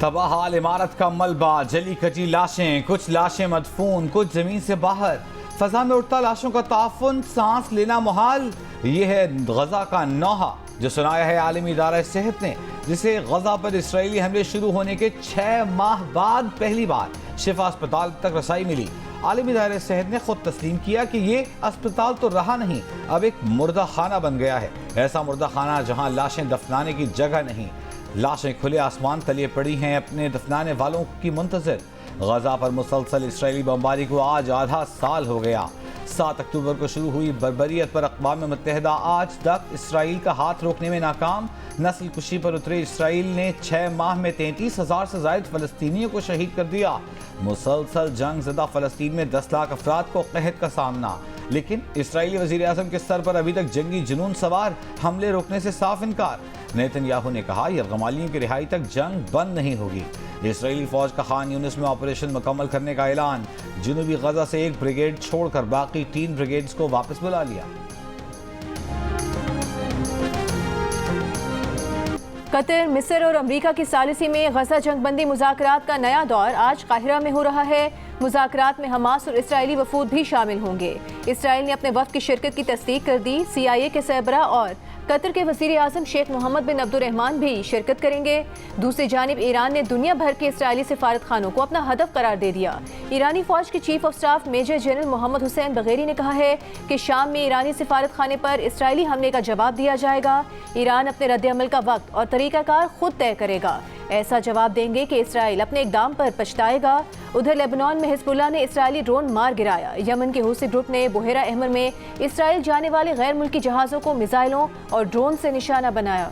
तबाह हाल इमारत का मलबा, जली कटी लाशें, कुछ लाशें मदफून, कुछ जमीन से बाहर। फजा में उड़ता लाशों का ताफुन, सांस लेना मुहाल। ये है गजा का नौहा जो सुनाया है आलमी इदारा सेहत ने, जिसे गजा पर इसराइली हमले शुरू होने के 6 माह बाद पहली बार शिफा अस्पताल तक रसाई मिली। आलमी इदारा सेहत ने खुद तस्लीम किया कि ये अस्पताल तो रहा नहीं, अब एक मुर्दा खाना बन गया है। ऐसा मुर्दा खाना जहां लाशें दफनाने की जगह नहीं, लाशें खुले आसमान तले पड़ी हैं अपने दफनाने वालों की मुंतजर। गजा पर मुसलसल इसराइली बमबारी को आज आधा साल हो गया। 7 अक्टूबर को शुरू हुई बर्बरियत पर अक़वाम मुत्तहिदा आज तक इसराइल का हाथ रोकने में नाकाम। नस्ल कुशी पर उतरे इसराइल ने 6 माह में 33,000 से ज़ायद फ़लस्तीनियों को शहीद कर दिया। मुसलसल जंग ज़दा फ़लस्तीन में 10 लाख अफराद को क़हत का सामना, लेकिन इसराइली वज़ीर आज़म के सर पर अभी तक जंगी जुनून सवार, हमले रोकने से साफ इनकार। नेतन्याहू ने कहा यरगमालियों की रिहाई तक जंग बंद नहीं होगी। इसराइली फौज का खान यूनिस में ऑपरेशन मुकम्मल करने का ऐलान। जनूबी गजा से एक ब्रिगेड छोड़कर बाकी 3 ब्रिगेड्स को वापस बुला लिया। कतर, मिस्र और अमरीका की सालिसी में गजा जंगबंदी मुज़ाकरात का नया दौर आज काहिरा में हो रहा है। मुज़ाकरात में हमास और इसराइली वफूद भी शामिल होंगे। इसराइल ने अपने वफ़द की शिरकत की तस्दीक कर दी। CIA के सरबरा और कतर के वज़ीर आज़म शेख मोहम्मद बिन अब्दुर्रहमान भी शिरकत करेंगे। दूसरी जानिब ईरान ने दुनिया भर के इसराइली सिफारत खानों को अपना हदफ करार दे दिया। ईरानी फौज के chief of staff major general Mohammad Hossein Bagheri ने कहा है कि शाम में ईरानी सिफारत खाने पर इसराइली हमले का जवाब दिया जाएगा। ईरान अपने रद्द-ए-अमल का वक्त और तरीकाकार खुद तय करेगा। ऐसा जवाब देंगे कि इसराइल अपने इक़दाम पर पछताएगा। उधर लेबनान में हिज़्बुल्लाह ने इसराइली ड्रोन मार गिराया। यमन के हूसी ग्रुप ने बुहेरा अहमर में इसराइल जाने वाले गैर मुल्की जहाज़ों को मिसाइलों और ड्रोन से निशाना बनाया।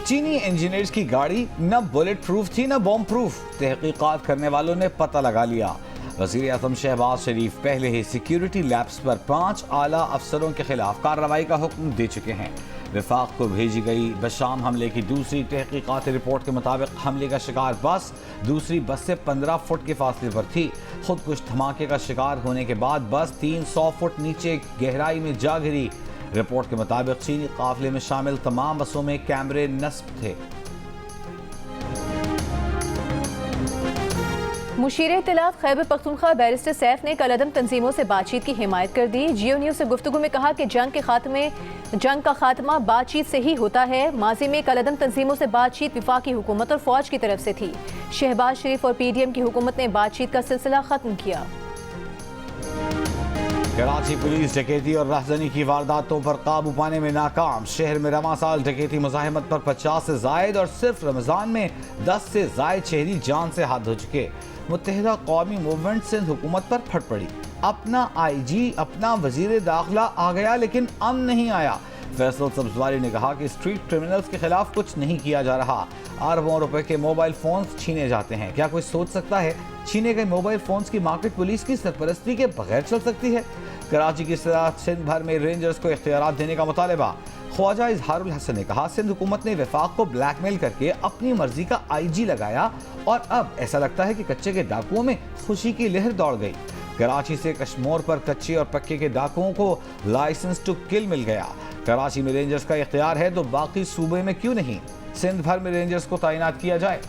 चीनी इंजीनियर्स की गाड़ी न बुलेट प्रूफ थी न बॉम्ब प्रूफ। तहकीकात करने वालों ने पता लगा लिया। वज़ीर आज़म शहबाज शरीफ पहले ही सिक्योरिटी लैब्स पर 5 आला अफसरों के खिलाफ कार्रवाई का हुक्म दे चुके हैं। विफाक को भेजी गई बशाम हमले की दूसरी तहकीकाती रिपोर्ट के मुताबिक हमले का शिकार बस दूसरी बस से 15 फुट के फासले पर थी। खुद कुछ धमाके का शिकार होने के बाद बस 300 फुट नीचे गहराई में जा गिरी। रिपोर्ट के मुताबिक चीनी काफिले में शामिल तमाम बसों में कैमरे नस्ब थे। मुशीर इत्तलाफ खैबर पख्तूनख्वा बैरिस्टर सैफ ने कलअदम तंजीमों से बातचीत की हिमायत कर दी। जियो न्यूज़ से गुफ्तगू में कहा कि जंग का खात्मा बातचीत से ही होता है। माजी में कलअदम तंजीमों से बातचीत वफाकी हुकूमत और फौज की तरफ से थी। शहबाज शरीफ और PDM की हुकूमत ने बातचीत का सिलसिला खत्म किया। कराची पुलिस डकैती और राहजनी की वारदातों पर काबू पाने में नाकाम। शहर में रवां साल डकैती मुजाहिमत पर 50 से जायद और सिर्फ रमजान में 10 से जायद शहरी जान से हाथ धो चुके। मुत्तहिदा कौमी मूवमेंट सिंध हुकूमत पर फट पड़ी। अपना IG, अपना वजीर दाखिला आ गया लेकिन अमन नहीं आया। फैसल सब्जवारी ने कहा कि स्ट्रीट क्रिमिनल्स के खिलाफ कुछ नहीं किया जा रहा। अरबों रुपए के मोबाइल फोन्स छीने जाते हैं। क्या कोई सोच सकता है छीने गए मोबाइल फोन्स की मार्केट पुलिस की सरपरस्ती के बगैर चल सकती है? कराची की साथ सिंध भर में रेंजर्स को इख्तियारात देने का मुतालबा। ख्वाजा इजहारुल हसन ने कहा सिंध हुकूमत ने वफाक को ब्लैकमेल करके अपनी मर्जी का IG लगाया और अब ऐसा लगता है कि कच्चे के डाकुओं में खुशी की लहर दौड़ गई। कराची से कश्मोर पर कच्चे और पक्के के डाकुओं को लाइसेंस टू किल मिल गया। कराची में रेंजर्स का इख्तियार है तो बाकी सूबे में क्यों नहीं? सिंध भर में रेंजर्स को तैनात किया जाए।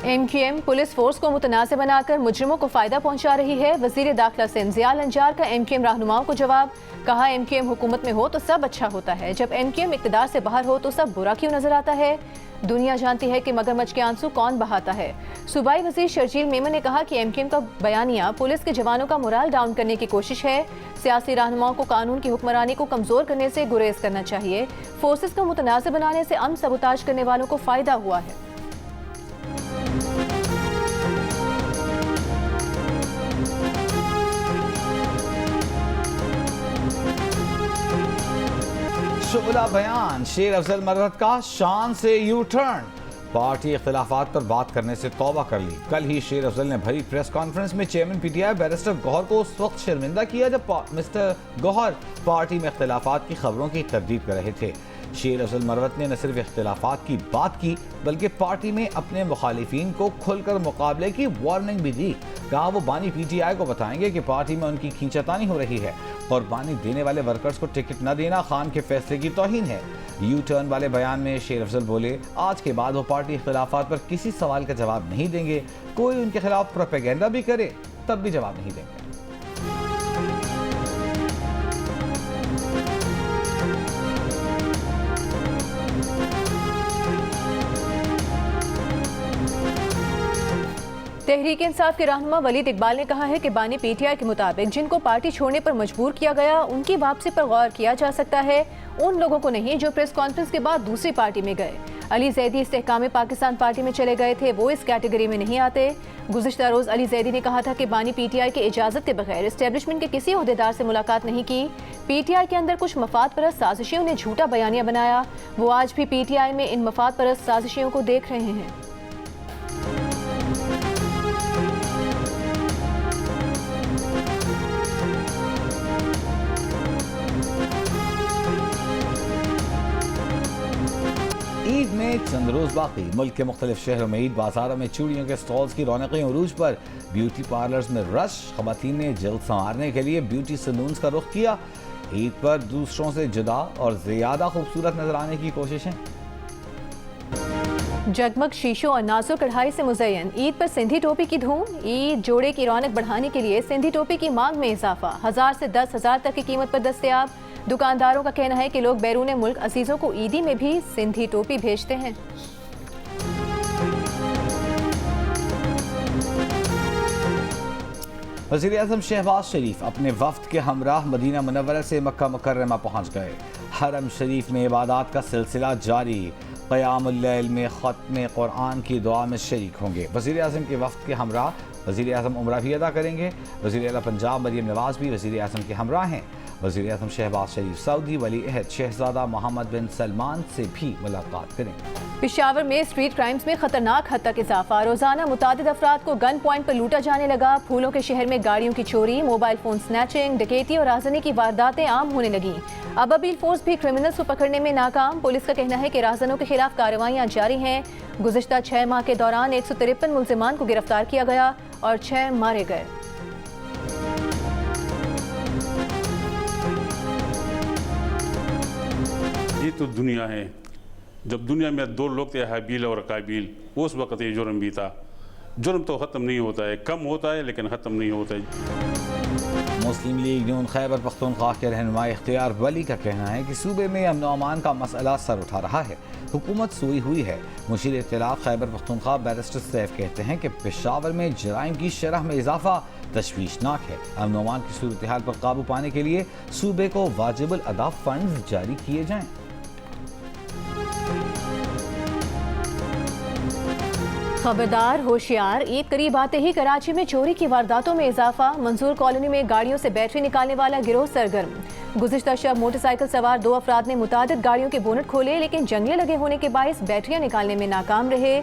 MQM पुलिस फोर्स को मुतनाज़ बनाकर मुजरिमों को फायदा पहुंचा रही है। वजीर दाखिला सिंध ज़ियाल अंजार का MQM रहनुमाओं को जवाब। कहा MQM हुकूमत में हो तो सब अच्छा होता है, जब MQM इक़्तिदार से बाहर हो तो सब बुरा क्यों नजर आता है? दुनिया जानती है कि मगरमच्छ के आंसू कौन बहाता है। सूबाई वजीर शर्जील मेमन ने कहा कि MQM का बयानिया पुलिस के जवानों का मोराल डाउन करने की कोशिश है। सियासी रहनुमाओं को कानून की हुक्मरानी को कमजोर करने से गुरेज करना चाहिए। फोर्सेस को मुतनाज़ बनाने से अमन सबूताज करने वालों को फायदा हुआ है। शुगला बयान, शेर अफजल मरहत का शान से यू टर्न। पार्टी इख्तिलाफात पर बात करने से तौबा कर ली। कल ही शेर अफजल ने भरी प्रेस कॉन्फ्रेंस में चेयरमैन पीटीआई बैरिस्टर गौहर को उस वक्त शर्मिंदा किया जब मिस्टर गौहर पार्टी में इख्तिलाफात की खबरों की तरदीद कर रहे थे। शेर अफजल मरवत ने न सिर्फ इख्तिलाफात की बात की बल्कि पार्टी में अपने मुखालिफिन को खुलकर मुकाबले की वार्निंग भी दी। कहा वो बानी पीटीआई को बताएंगे कि पार्टी में उनकी खींचातानी हो रही है और बानी देने वाले वर्कर्स को टिकट न देना खान के फैसले की तौहीन है। यू टर्न वाले बयान में शेर अफजल बोले, आज के बाद वो पार्टी इख्तिलाफात पर किसी सवाल का जवाब नहीं देंगे। कोई उनके खिलाफ प्रोपेगेंडा भी करे तब भी जवाब नहीं देंगे। तहरीक इंसाफ के रहनुमा वलीद इकबाल ने कहा है कि बानी पीटीआई के मुताबिक जिनको पार्टी छोड़ने पर मजबूर किया गया उनकी वापसी पर गौर किया जा सकता है, उन लोगों को नहीं जो प्रेस कॉन्फ्रेंस के बाद दूसरी पार्टी में गए। अली जैदी इस्तेहकाम पाकिस्तान पार्टी में चले गए थे, वो इस कैटेगरी में नहीं आते। गुज़िश्ता रोज अली जैदी ने कहा था कि बानी पीटीआई की इजाजत के बगैर एस्टेब्लिशमेंट के किसी ओहदेदार से मुलाकात नहीं की। पीटीआई के अंदर कुछ मफाद परस्त साजिशियों ने झूठा बयानिया बनाया। वो आज भी पीटीआई में इन मफाद परस्त साजिशियों को देख रहे हैं। ईद में चंद रोज बाकी, मुल्क के मुख्तलिफ शहरों में ईद बाजारों में चूड़ियों के स्टॉल्स की रौनकें उरूज पर। ब्यूटी पार्लर्स में रश, खवातीन ने जल्द संवारने के लिए ब्यूटी सलून्स का रुख किया। ईद पर दूसरों से जुदा और ज्यादा खूबसूरत नजर आने की कोशिशें। जगमग शीशों और नाजुक कढ़ाई से मुज़य्यन ईद पर सिंधी टोपी की धूम। ईद जोड़े की रौनक बढ़ाने के लिए सिंधी टोपी की मांग में इजाफा, 1000 से 10,000 तक की कीमत पर दस्तयाब। दुकानदारों का कहना है कि लोग बैरून मुल्क अजीजों को ईदी में भी सिंधी टोपी भेजते हैं। वज़ीर आज़म शहबाज शरीफ अपने वफ्द के हमराह मदीना मुनव्वरा से मक्का मुकर्रमा पहुँच गए। हरम शरीफ में इबादत का सिलसिला जारी। क़यामुल लैल में ख़त्म कुरान की दुआ में शरीक होंगे। वज़ीर आज़म के वफ्द के हमराह वज़ीर आज़म उम्रा भी अदा करेंगे। वज़ीर आला पंजाब मरियम नवाज़ भी वज़ीर आज़म के हमराह हैं। वज़ीर आज़म शहबाज शरीफ सऊदी वली अहद शहजादा मोहम्मद बिन सलमान से भी मुलाकात करेंगे। पेशावर में स्ट्रीट क्राइम्स में खतरनाक हद तक इजाफा, रोजाना मुतादिद अफराद को गन पॉइंट पर लूटा जाने लगा। फूलों के शहर में गाड़ियों की चोरी, मोबाइल फोन स्नैचिंग, डकैती और राजनी की वारदातें आम होने लगी। अबाबिल फोर्स भी क्रिमिनल्स को पकड़ने में नाकाम। पुलिस का कहना है कि राजनों के खिलाफ कार्रवाइयां जारी हैं। गुज़िश्ता 6 माह के दौरान 153 मुल्जिमान को गिरफ्तार किया गया और 6 मारे गए। ये तो दुनिया है। जब दुनिया में 2 लोग थे, हाबील और काबील, उस वक्त ये जुर्म भी था। जुर्म तो ख़त्म नहीं होता है, कम होता है लेकिन ख़त्म नहीं होता है। मुस्लिम लीग नून खैबर पख्तूनख्वा के रहनुमा इख्तियार वली का कहना है कि सूबे में अमन अमान का मसला सर उठा रहा है, हुकूमत सोई हुई है। मुशीर इत्तलाफ खैबर पख्तूनख्वा बैरिस्टर सैफ कहते हैं कि पेशावर में जराइम की शरह में इजाफा तशवीशनाक है। अमन अमान की सूरत हाल पर काबू पाने के लिए सूबे को वाजिबुल अदा फंड जारी किए जाएं। खबरदार, होशियार, ईद करीब आते ही कराची में चोरी की वारदातों में इजाफा। मंसूर कॉलोनी में गाड़ियों से बैटरी निकालने वाला गिरोह सरगर्म। गुज़िश्ता शब मोटरसाइकिल सवार 2 अफराद ने मुतादिद गाड़ियों के बोनट खोले, लेकिन जंगले लगे होने के बायस बैटरियां निकालने में नाकाम रहे।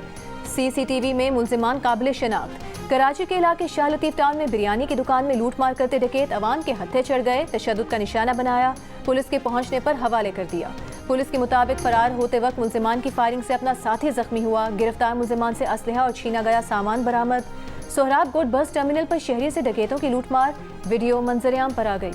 CCTV में मुल्जिमान काबिल शनाख्त। कराची के इलाके शाह लतीफ टाउन में बिरयानी की दुकान में लूटमार करते डकैत अवाम के हत्थे चढ़ गए, तशद्दुद का निशाना बनाया, पुलिस के पहुंचने पर हवाले कर दिया। पुलिस के मुताबिक फरार होते वक्त मुल्जिमान की फायरिंग से अपना साथी जख्मी हुआ। गिरफ्तार मुल्जिमान से असलहा और छीना गया सामान बरामद। सोहराब गोड बस टर्मिनल पर शहरी से डकैतों की लूटमार, वीडियो मंजरेआम पर आ गई।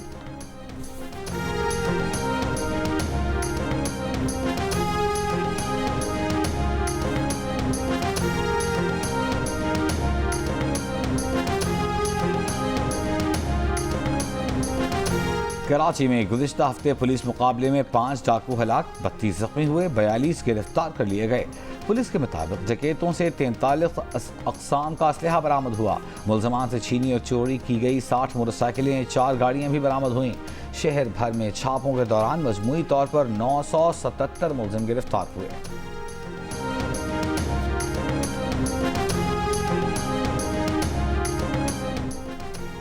कराची में गुज़िश्ता हफ्ते पुलिस मुकाबले में 5 डाकू हलाक, 32 जख्मी हुए, 42 गिरफ्तार कर लिए गए। पुलिस के मुताबिक डकैतों से 43 अक़साम का असलहा बरामद हुआ। मुल्ज़मान से छीनी और चोरी की गई 60 मोटरसाइकिलें, 4 गाड़ियाँ भी बरामद हुईं। शहर भर में छापों के दौरान मजमूई तौर पर 977 मुल्ज़िम गिरफ्तार हुए।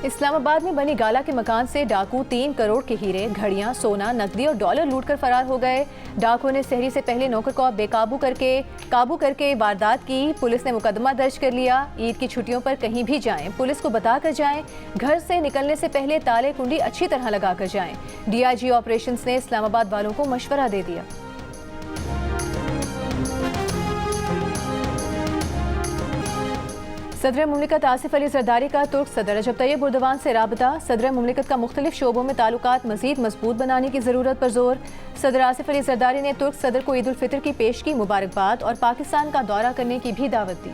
इस्लामाबाद में बनी गाला के मकान से डाकू 3 करोड़ के हीरे, घड़ियां, सोना, नकदी और डॉलर लूटकर फरार हो गए। डाकुओं ने सहरी से पहले नौकर को काबू करके वारदात की। पुलिस ने मुकदमा दर्ज कर लिया। ईद की छुट्टियों पर कहीं भी जाएं, पुलिस को बता कर जाएं। घर से निकलने से पहले ताले कुंडी अच्छी तरह लगा कर जाएं। DIG ऑपरेशंस ने इस्लामाबाद वालों को मशवरा दे दिया। सदर मुमलिकत आसिफ अली जरदारी का तुर्क सदर रजब तैयब एर्दोगान से राबता। सदर मुमलिकत का मुख्तलिफ शोबों में ताल्लुकात मजीद मजबूत बनाने की ज़रूरत पर जोर। सदर आसिफ अली जरदारी ने तुर्क सदर को ईद उल फितर की पेश की मुबारकबाद और पाकिस्तान का दौरा करने की भी दावत दी।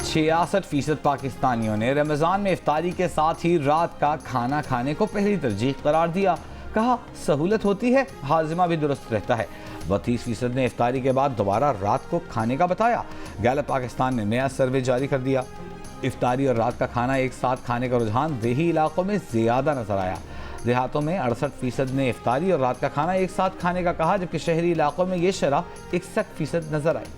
66% पाकिस्तानियों ने रमज़ान में इफ्तारी के साथ ही रात का खाना खाने को पहली तरजीह करार दिया। कहा सहूलत होती है, हाजिमा भी दुरुस्त रहता है। 32% ने इफ्तारी के बाद दोबारा रात को खाने का बताया। गैलप पाकिस्तान ने नया सर्वे जारी कर दिया। इफ्तारी और रात का खाना एक साथ खाने का रुझान देही इलाकों में ज़्यादा नजर आया। देहातों में 68% ने इफ्तारी और रात का खाना एक साथ खाने का कहा, जबकि शहरी इलाकों में ये शरह 61% नजर आई।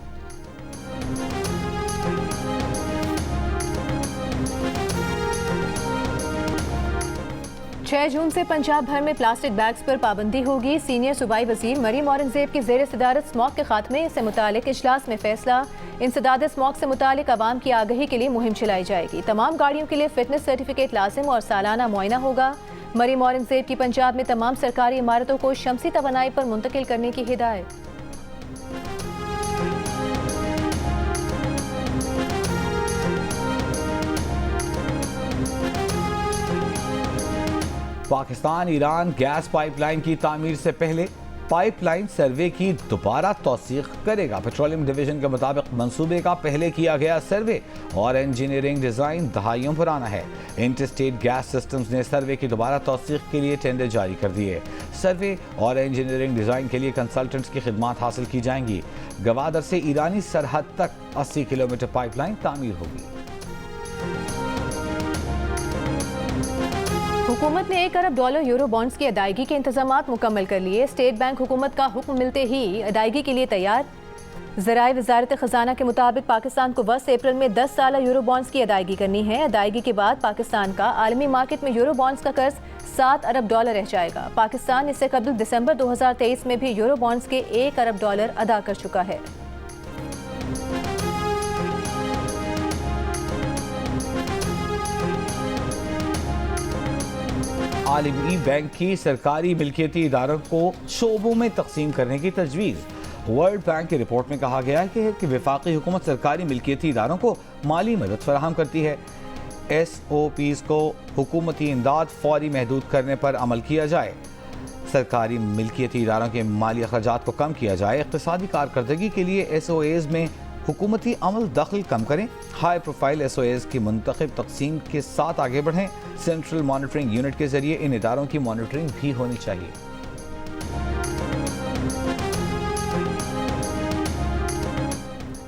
छह जून से पंजाब भर में प्लास्टिक बैग्स पर पाबंदी होगी। सीनियर सूबाई वजीर मरीम औरंगजेब की ज़ेर सदारत स्मॉग के खात्मे से मुतालिक इजलास में फैसला। इंसदाद स्मॉग से मुतालिक आवाम की आगाही के लिए मुहिम चलाई जाएगी। तमाम गाड़ियों के लिए फिटनेस सर्टिफिकेट लाजिम और सालाना मुआयना होगा। मरीम औरंगजेब की पंजाब में तमाम सरकारी इमारतों को शमसी तवानाई पर मुंतकिल करने की हिदायत। पाकिस्तान ईरान गैस पाइपलाइन की तामीर से पहले पाइपलाइन सर्वे की दोबारा तौसीक करेगा। पेट्रोलियम डिवीजन के मुताबिक मंसूबे का पहले किया गया सर्वे और इंजीनियरिंग डिज़ाइन दहाइयों पुराना है। इंटरस्टेट गैस सिस्टम्स ने सर्वे की दोबारा तौसीक के लिए टेंडर जारी कर दिए। सर्वे और इंजीनियरिंग डिज़ाइन के लिए कंसल्टेंट्स की खिदमात हासिल की जाएंगी। गवादर से ईरानी सरहद तक 80 किलोमीटर पाइपलाइन तामीर होगी। हुकूमत ने $1 अरब यूरो बॉन्ड्स की अदायगी के इंतजामात मुकम्मल कर लिए। स्टेट बैंक हुकूमत का हुक्म मिलते ही अदायगी के लिए तैयार। ज़राए वज़ारत ख़जाना के मुताबिक पाकिस्तान को 10 अप्रैल में 10 साला यूरो बॉन्ड्स की अदायगी करनी है। अदायगी के बाद पाकिस्तान का आलमी मार्केट में यूरो बॉन्ड्स का कर्ज $7 अरब रह जाएगा। पाकिस्तान इससे कबल दिसंबर 2023 में भी यूरो बॉन्ड्स के $1 अरब अदा कर चुका है। आलमी बैंक की सरकारी मिल्कियती इदारों को शोबों में तकसीम करने की तजवीज़। वर्ल्ड बैंक की रिपोर्ट में कहा गया है कि वफाकी हुकूमत सरकारी मिल्कियती इदारों को माली मदद फराहम करती है। SOPs को हुकूमती इमदाद फौरी महदूद करने पर अमल किया जाए। सरकारी मिल्कियती इदारों के माली अखराजात को कम किया जाए। इक़्तिसादी कारकर्दगी के लिए SOAs में हुकूमती अमल दखल कम करें। हाई प्रोफाइल SOAs की मुंतखब तकसीम के साथ आगे बढ़ें। सेंट्रल मॉनिटरिंग यूनिट के जरिए इन इदारों की मॉनिटरिंग भी होनी चाहिए।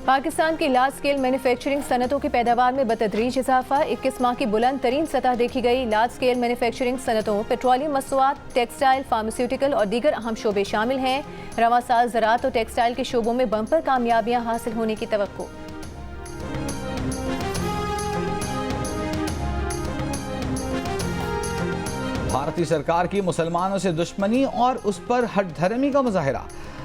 पाकिस्तान की लार्ज स्केल मैन्युफैक्चरिंग सनतों की पैदावार में बतदरीज इजाफा। 21 माह की बुलंद तरीन सतह देखी गई। लार्ज स्केल मैन्युफैक्चरिंग सनतों पेट्रोलियम मसनूआत, टेक्सटाइल, फार्मास्यूटिकल और दीगर अहम शोबे शामिल हैं। रवां साल ज़राअत और टेक्सटाइल के शोबों में बम्पर कामयाबियां हासिल होने की तवक्को। भारतीय सरकार की मुसलमानों से दुश्मनी और उस पर हठधर्मी का मुजाहिरा।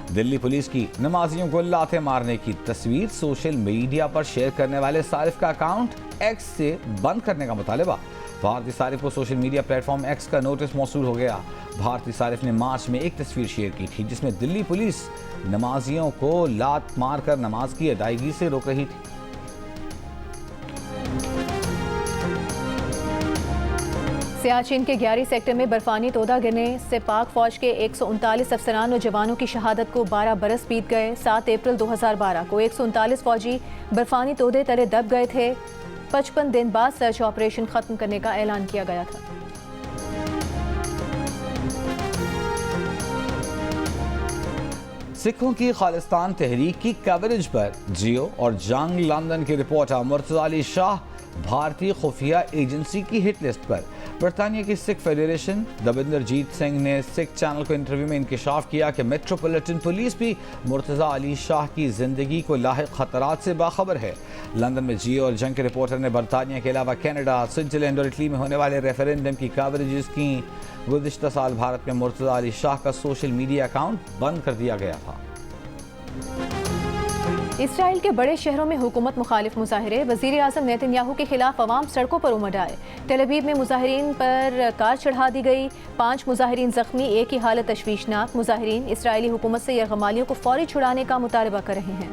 दिल्ली पुलिस की नमाजियों को लाते मारने की तस्वीर सोशल मीडिया पर शेयर करने वाले सारिफ का अकाउंट X से बंद करने का मुतालिबा। भारतीय सारिफ को सोशल मीडिया प्लेटफॉर्म X का नोटिस मौसूल हो गया। भारतीय सारिफ ने मार्च में एक तस्वीर शेयर की थी जिसमें दिल्ली पुलिस नमाजियों को लात मारकर नमाज की अदायगी से रोक रही थी। सियाचिन के 11 सेक्टर में बर्फानी तोदा गिरने से पाक फौज के 139 अफसरान और जवानों की शहादत को 12 बरस बीत गए। 7 अप्रैल 2012 को 139 फौजी बर्फानी तोदे तले दब गए थे। 55 दिन बाद सर्च ऑपरेशन खत्म करने का ऐलान किया गया था। सिखों की खालिस्तान तहरीक की कवरेज पर जियो और जंग लंदन की रिपोर्टर मुर्तज़ा अली शाह भारतीय खुफिया एजेंसी की हिट लिस्ट पर। बरतानिया की सिख फेडरेशन दविंदरजीत सिंह ने सिख चैनल को इंटरव्यू में इंकशाफ किया कि मेट्रोपॉलिटन पुलिस भी मुर्तज़ा अली शाह की जिंदगी को लाहिक खतरात से बाखबर है। लंदन में जियो और जंग के रिपोर्टर ने बरतानिया के अलावा कनाडा, स्विट्जरलैंड और इटली में होने वाले रेफरेंडम की कवरेज की। गुज़िश्ता साल भारत में मुर्तज़ा अली शाह का सोशल मीडिया अकाउंट बंद कर दिया गया था। इसराइल के बड़े शहरों में हुकूमत मुखालिफ मुजाहिरे, वज़ीर आज़म नेतन्याहू के खिलाफ अवाम सड़कों पर उमड़ आए। तेल अवीव में मुजाहिरीन पर कार चढ़ा दी गई, 5 मुजाहिरीन जख्मी, एक की हालत तशवीशनाक। मुजाहिरीन इसराइली हुकूमत से यरगमालियों को फौरी छुड़ाने का मुतालबा कर रहे हैं।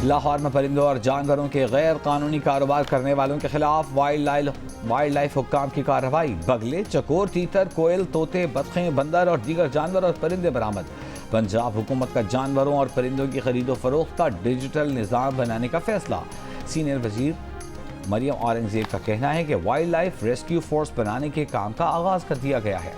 लाहौर में परिंदों और जानवरों के गैर कानूनी कारोबार करने वालों के खिलाफ वाइल्ड लाइफ हुक्काम की कार्रवाई। बगले, चकोर, तीतर, कोयल, तोते, बतखें, बंदर और दीगर जानवर और परिंदे बरामद। पंजाब हुकूमत का जानवरों और परिंदों की खरीदो फरोख्त का डिजिटल निज़ाम बनाने का फैसला। सीनियर वजीर मरियम औरंगजेब का कहना है कि वाइल्ड लाइफ रेस्क्यू फोर्स बनाने के काम का आगाज कर दिया गया है।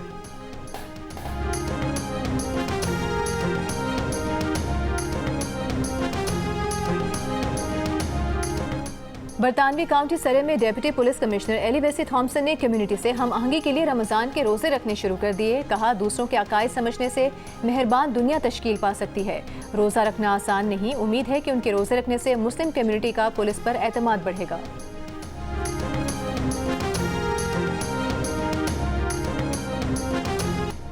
बरतानवी काउंटी सरे में डेप्यूटी पुलिस कमिश्नर एलिवेसी थॉम्सन ने कम्युनिटी से हम आहंगी के लिए रमज़ान के रोज़े रखने शुरू कर दिए। कहा, दूसरों के अकायद समझने से मेहरबान दुनिया तश्कील पा सकती है। रोज़ा रखना आसान नहीं, उम्मीद है कि उनके रोज़े रखने से मुस्लिम कम्युनिटी का पुलिस पर एतमाद बढ़ेगा।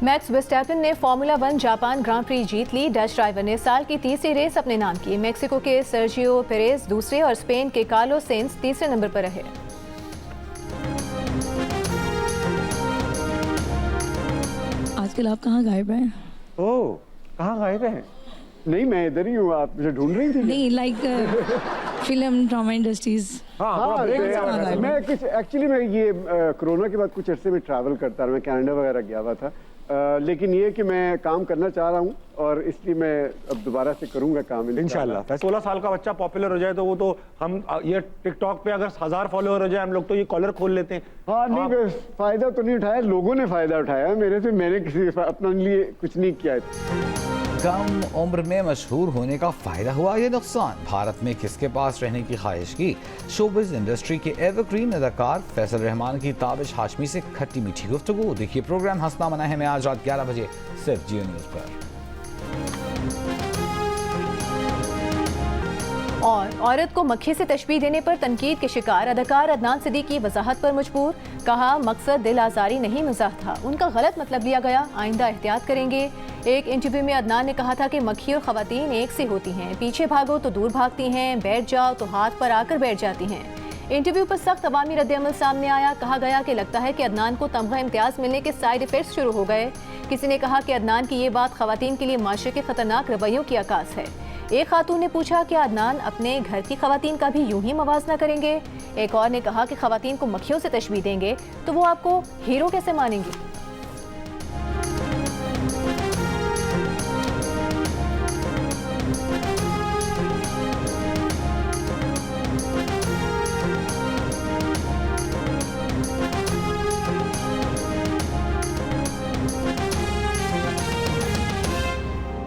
मैक्स वर्स्टैपेन ने फार्मूला 1 जापान ग्रां प्री जीत ली। डच ड्राइवर ने साल की तीसरी रेस अपने नाम की। मेक्सिको के सर्जियो पेरेज दूसरे और स्पेन के कार्लोस सेंस तीसरे नंबर पर रहे। आजकल आप कहाँ गायब हैं? ओह, कहाँ गायब हैं? नहीं, मैं इधर ही हूँ। आप मुझे ढूंढ रही थी? नहीं, लाइक फिल्म ड्रामा इंडस्ट्रीज। हाँ, मैं कुछ एक्चुअली मैं ये कोरोना के बाद कुछ अरसे में ट्रैवल करता रहा। मैं कनाडा वगैरह गया हुआ था, लेकिन ये कि मैं काम करना चाह रहा हूँ और इसलिए मैं अब दोबारा से करूँगा काम इंशाल्लाह। 16 साल का बच्चा पॉपुलर हो जाए तो वो तो हम ये टिकटॉक पे अगर 1000 फॉलोअर हो जाए हम लोग तो ये कॉलर खोल लेते हैं। हाँ, नहीं, फायदा तो नहीं उठाया, लोगों ने फायदा उठाया मेरे से। मैंने किसी अपने लिए कुछ नहीं किया। कम उम्र में मशहूर होने का फायदा हुआ या नुकसान? भारत में किसके पास रहने की ख्वाहिश की? शोबिज़ इंडस्ट्री के एवरग्रीन अदाकार फैसल रहमान की ताबिश हाशमी से खट्टी मीठी गुफ्तगू। देखिए प्रोग्राम हंसना मना है में आज रात 11 बजे सिर्फ जियो न्यूज़ पर। और औरत को मक्खी से तशबीह देने पर तनकीद के शिकार अदाकार अदनान सिद्दीकी वजाहत पर मजबूर। कहा, मकसद दिल आजारी नहीं, मजाक था, उनका गलत मतलब लिया गया, आइंदा एहतियात करेंगे। एक इंटरव्यू में अदनान ने कहा था कि मक्खी और खवातीन एक सी होती हैं, पीछे भागो तो दूर भागती हैं, बैठ जाओ तो हाथ पर आकर बैठ जाती हैं। इंटरव्यू पर सख्त अवामी रद्द-ए-अमल सामने आया। कहा गया कि लगता है कि अदनान को तमगा इम्तियाज मिलने के साइड इफेक्ट्स शुरू हो गए। किसी ने कहा कि अदनान की ये बात खवातीन के लिए माशरे के खतरनाक रवैयों की अक्कास है। एक खातून ने पूछा कि अदनान अपने घर की खवातीन का भी यूं ही मवाजना करेंगे। एक और ने कहा कि खवातीन को मक्खियों से तशबीह देंगे तो वो आपको हीरो कैसे मानेंगी।